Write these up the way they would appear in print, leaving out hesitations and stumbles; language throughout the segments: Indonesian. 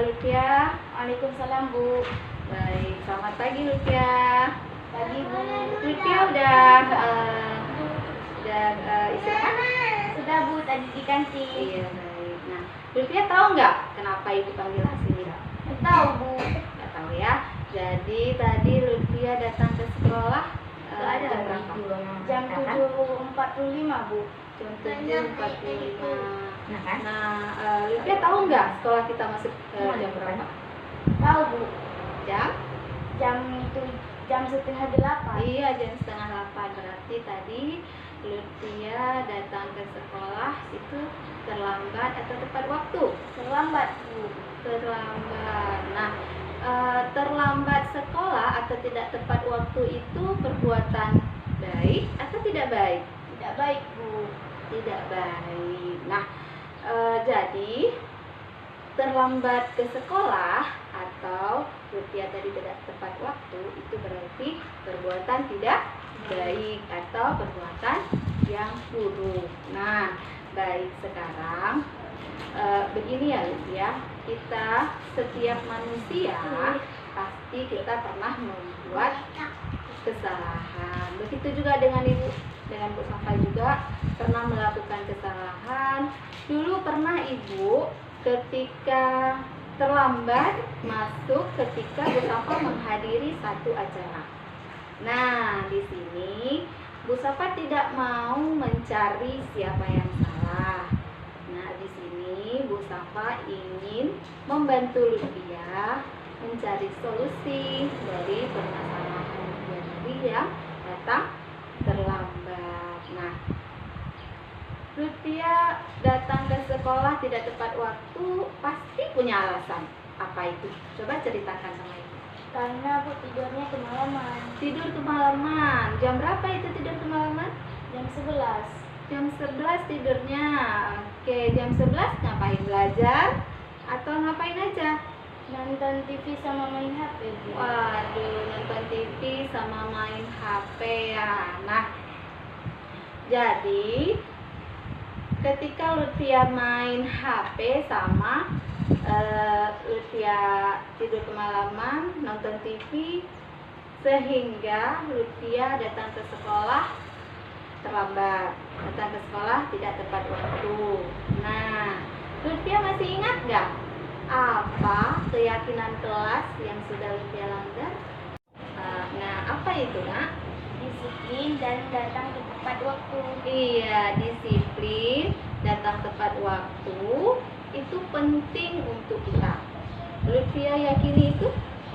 Halo Lutfia. Waalaikumsalam Bu. Baik, selamat pagi Lutfia. Pagi Bu. Lutfia udah istirahat? Sudah Bu, tadi di kantin. Iya, baik. Nah, Lutfia tahu nggak kenapa ibu panggil Hasina? Tahu Bu. Nggak tahu ya. Jadi tadi Lutfia datang ke sekolah jam berapa? Jam 7.45 Bu. Jam 7.45. Nah, Lutfia tahu nggak sekolah kita masuk jam berapa? Tahu Bu. Jam? Jam setengah 8. Iya, jam setengah 8. Berarti tadi Lutfia datang ke sekolah itu terlambat atau tepat waktu? Terlambat Bu. Terlambat. Nah, terlambat sekolah atau tidak tepat waktu itu perbuatan baik atau tidak baik? Tidak baik Bu. Tidak baik. Nah, jadi terlambat ke sekolah atau Lutfia tadi tidak tepat waktu itu berarti perbuatan tidak baik atau perbuatan yang buruk. Nah, baik, sekarang begini ya Lutfia, kita setiap manusia pasti kita pernah membuat kesalahan. Begitu juga dengan Bu Safa juga pernah melakukan kesalahan. Dulu pernah Ibu ketika terlambat masuk ketika Bu Safa menghadiri satu acara. Nah, di sini Bu Safa tidak mau mencari siapa yang salah. Nah, di sini Bu Safa ingin membantu Lutfia mencari solusi dari permasalahan Lutfia tadi yang datang terlambat. Nah, Lutfia datang ke sekolah tidak tepat waktu pasti punya alasan. Apa itu? Coba ceritakan sama Ibu. Karena Bu tidurnya kemalaman. Tidur kemalaman. Jam berapa itu tidur kemalaman? Jam 11. Jam 11 tidurnya. Oke, jam 11 ngapain, belajar atau ngapain aja? Nonton TV sama main HP Bu. Waduh, nonton TV sama main HP ya. Nah, jadi ketika Lutfia main HP sama Lutfia tidur kemalaman, nonton TV, sehingga Lutfia datang ke sekolah terlambat, datang ke sekolah tidak tepat waktu. Nah, Lutfia masih ingat nggak apa keyakinan kelas yang sudah Lutfia langgar? Nah, apa itu, Nak? Disiplin dan datang tepat waktu. Iya, disiplin, datang tepat waktu itu penting untuk kita. Lutfia yakini itu?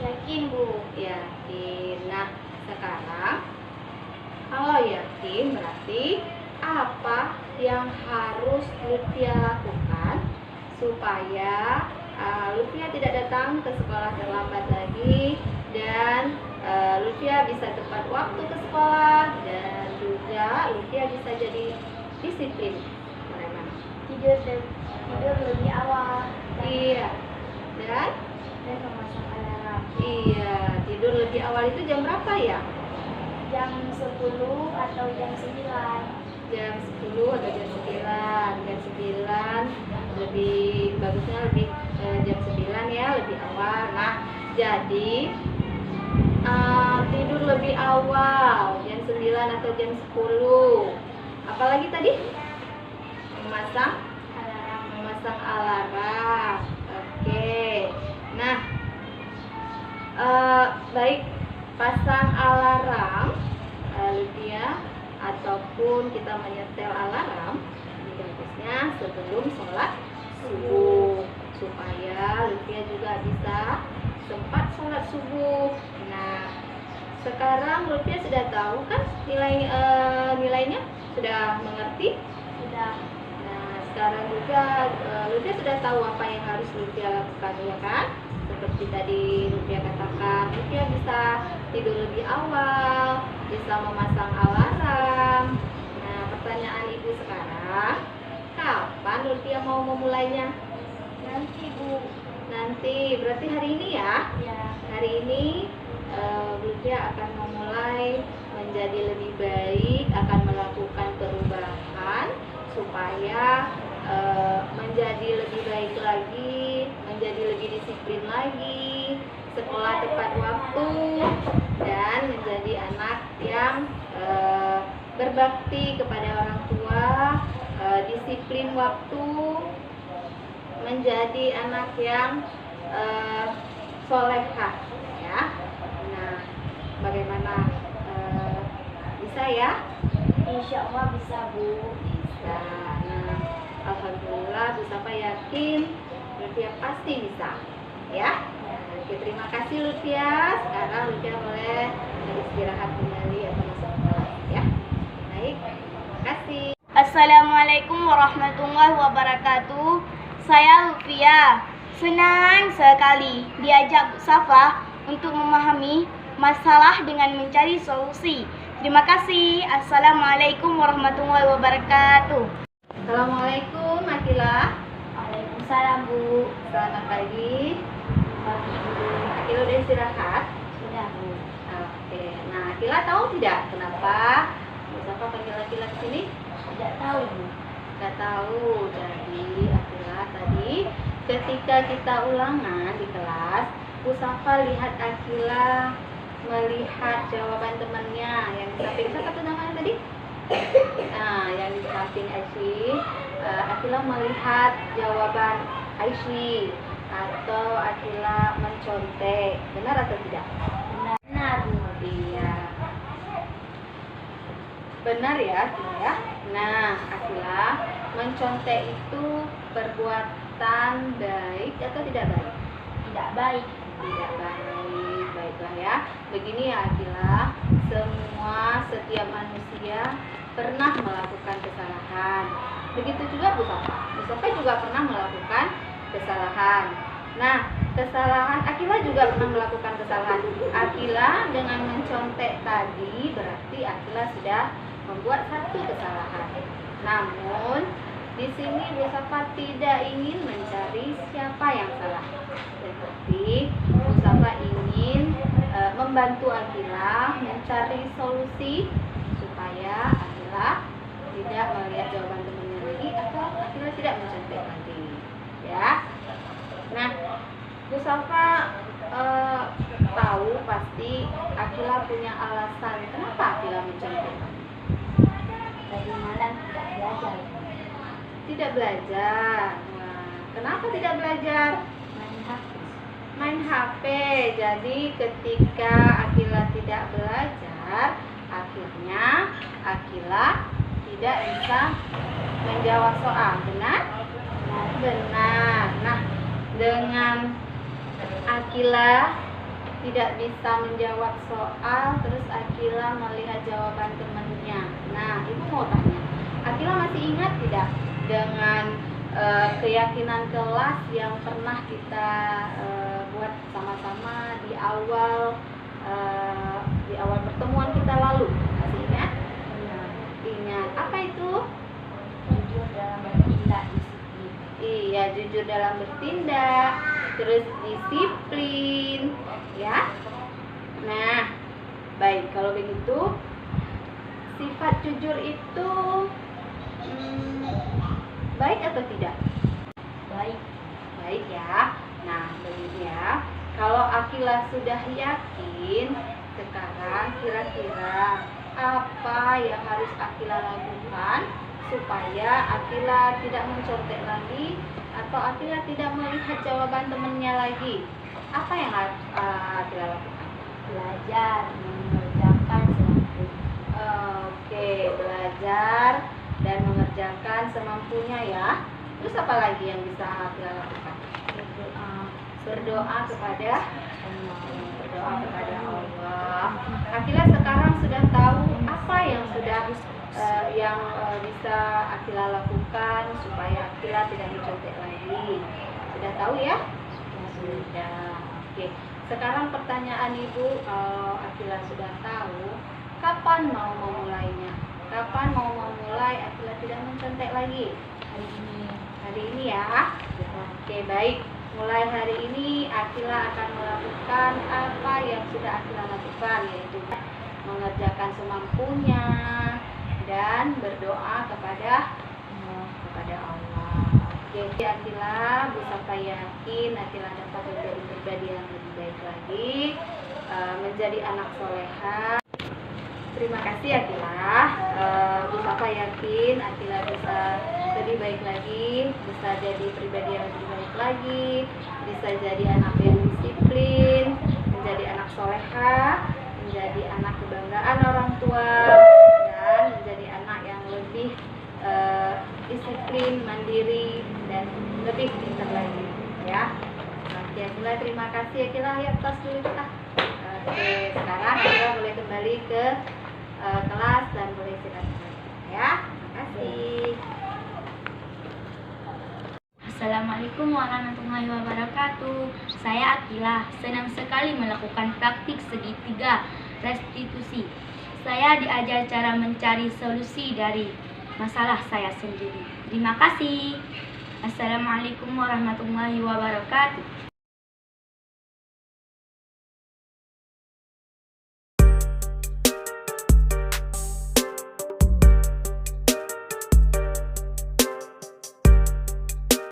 Yakin Bu. Yakin. Nah, sekarang kalau yakin berarti apa yang harus Lutfia lakukan supaya Lutfia tidak datang ke sekolah terlambat lagi dan Lutfia bisa tepat waktu ke sekolah dan juga Lutfia bisa jadi disiplin. Tidur lebih awal. Iya. Dan memasang alarm. iya, tidur lebih awal itu jam berapa ya? Jam 10 atau jam 9. Jam 10 atau jam 9. Jam 9 lebih bagusnya lebih jam 9 ya, lebih awal. Nah, jadi tidur lebih awal jam 9 atau jam 10. Apalagi tadi? Memasang alarm. Oke. Nah, baik, pasang alarm Lutfia ataupun kita menyetel alarm bagusnya sebelum sholat subuh supaya Lutfia juga bisa sempat sholat subuh. Nah, sekarang Lutfia sudah tahu kan nilainya? Sudah mengerti? Sudah. Nah, sekarang juga Lutfia sudah tahu apa yang harus Lutfia lakukan, ya kan? Seperti tadi Lutfia katakan, Lutfia bisa tidur lebih awal, bisa memasang alarm. Nah, pertanyaan Ibu sekarang, kapan Lutfia mau memulainya? Nanti Bu. Nanti, berarti hari ini ya? Ya. Hari ini Lutfia akan memulai menjadi lebih baik, akan melakukan perubahan supaya menjadi lebih baik lagi, menjadi lebih disiplin lagi, sekolah tepat waktu, dan menjadi anak yang berbakti kepada orang tua, disiplin waktu, menjadi anak yang solehah, ya. Nah, bagaimana, bisa ya? Insya Allah bisa, Bu. Bisa. Nah, alhamdulillah Bu Safa yakin Lutfia pasti bisa, ya. Oke, terima kasih Lutfia. Sekarang Lutfia boleh beristirahat kembali atau masuk kelas, ya. Baik, terima kasih. Assalamualaikum warahmatullahi wabarakatuh. Saya Lutfia. Senang sekali diajak Bu Safa untuk memahami masalah dengan mencari solusi. Terima kasih. Assalamualaikum warahmatullahi wabarakatuh. Assalamualaikum Akila. Waalaikumsalam, Bu. Selamat pagi. Akila udah istirahat? Sudah, Bu. Oke. Nah, Akila tahu tidak kenapa Bu Safa panggil Akila ke sini? Tidak tahu, Bu. Nggak tahu. Jadi Akila tadi ketika kita ulangan di kelas, Bu Safa lihat Akila melihat jawaban temannya yang di samping. Siapa tuh namanya tadi? Nah, yang di samping Aisyah, Akila melihat jawaban Aisyah atau Akila mencontek. Benar atau tidak? Benar, Bu. Iya. Benar ya, Akila ya. Nah, Akila, mencontek itu perbuatan baik atau tidak baik? Tidak baik. Tidak baik. Baiklah ya. Begini ya Akila, setiap manusia pernah melakukan kesalahan. Begitu juga Bu Safa. Bu Safa juga pernah melakukan kesalahan. Nah, kesalahan Akila juga pernah melakukan kesalahan. Akila dengan mencontek tadi berarti Akila sudah membuat satu kesalahan. Namun di sini Bu Safa tidak ingin mencari siapa yang salah, tetapi Bu Safa ingin membantu Akila mencari solusi supaya Akila tidak melihat jawaban temannya lagi atau Akila tidak mencontek lagi, ya. Nah, Bu Safa tahu pasti Akila punya alasan kenapa Akila mencontek. Tadi malam tidak belajar. Tidak belajar. Nah, kenapa tidak belajar? Main HP. Main HP. Jadi ketika Akila tidak belajar, akhirnya Akila tidak bisa menjawab soal. Benar? Benar. Nah, dengan Akila tidak bisa menjawab soal, terus Akila melihat jawaban temannya. Nah, Ibu mau tanya, Akila masih ingat tidak dengan keyakinan kelas yang pernah kita buat sama-sama di awal pertemuan kita lalu? Masih ingat? Ingat. Apa itu? Jujur dalam bertindak, disiplin. Iya, jujur dalam bertindak, terus disiplin, ya. Nah, baik, kalau begitu sifat jujur itu baik atau tidak? Baik. Baik ya. Nah, begini ya. Kalau Akila sudah yakin, sekarang kira-kira apa yang harus Akila lakukan supaya Akila tidak mencontek lagi atau Akila tidak melihat jawaban temannya lagi? Apa yang harus Akila lakukan? Belajar mengerjakan semampunya. Oke, belajar dan mengerjakan semampunya ya. Terus apa lagi yang bisa Akila lakukan? Berdoa kepada Allah. Berdoa kepada Allah. Akila sekarang sudah tahu apa yang bisa Akila lakukan supaya Akila tidak mencontek lagi. Sudah tahu ya? Sudah. Oke. Sekarang pertanyaan Ibu, Akila sudah tahu, kapan mau memulainya? Kapan mau memulai Akila tidak mencontek lagi? Hari ini. Hari ini ya. Oke, baik. Mulai hari ini Akila akan melakukan apa yang sudah Akila lakukan, yaitu mengerjakan semampunya dan berdoa kepada Allah. Oke, Akila, Bu Safa yakin Akila dapat menjadi pribadi yang lebih baik lagi, menjadi anak soleha. Terima kasih Akila. Bu Safa yakin Akila bisa lebih baik lagi, bisa jadi pribadi yang lebih baik lagi, bisa jadi anak yang disiplin, menjadi anak soleha, menjadi anak kebanggaan orang tua, dan menjadi anak yang lebih disiplin, mandiri, dan lebih pintar lagi, ya. Oke, Akila, terima kasih Akila. Ya, tos dulu kita. Oke, sekarang Akila boleh kembali ke kelas dan boleh istirahat, ya. Terima kasih. Assalamualaikum warahmatullahi wabarakatuh. Saya Akila, senang sekali melakukan praktik segitiga restitusi. Saya diajar cara mencari solusi dari masalah saya sendiri. Terima kasih. Assalamualaikum warahmatullahi wabarakatuh.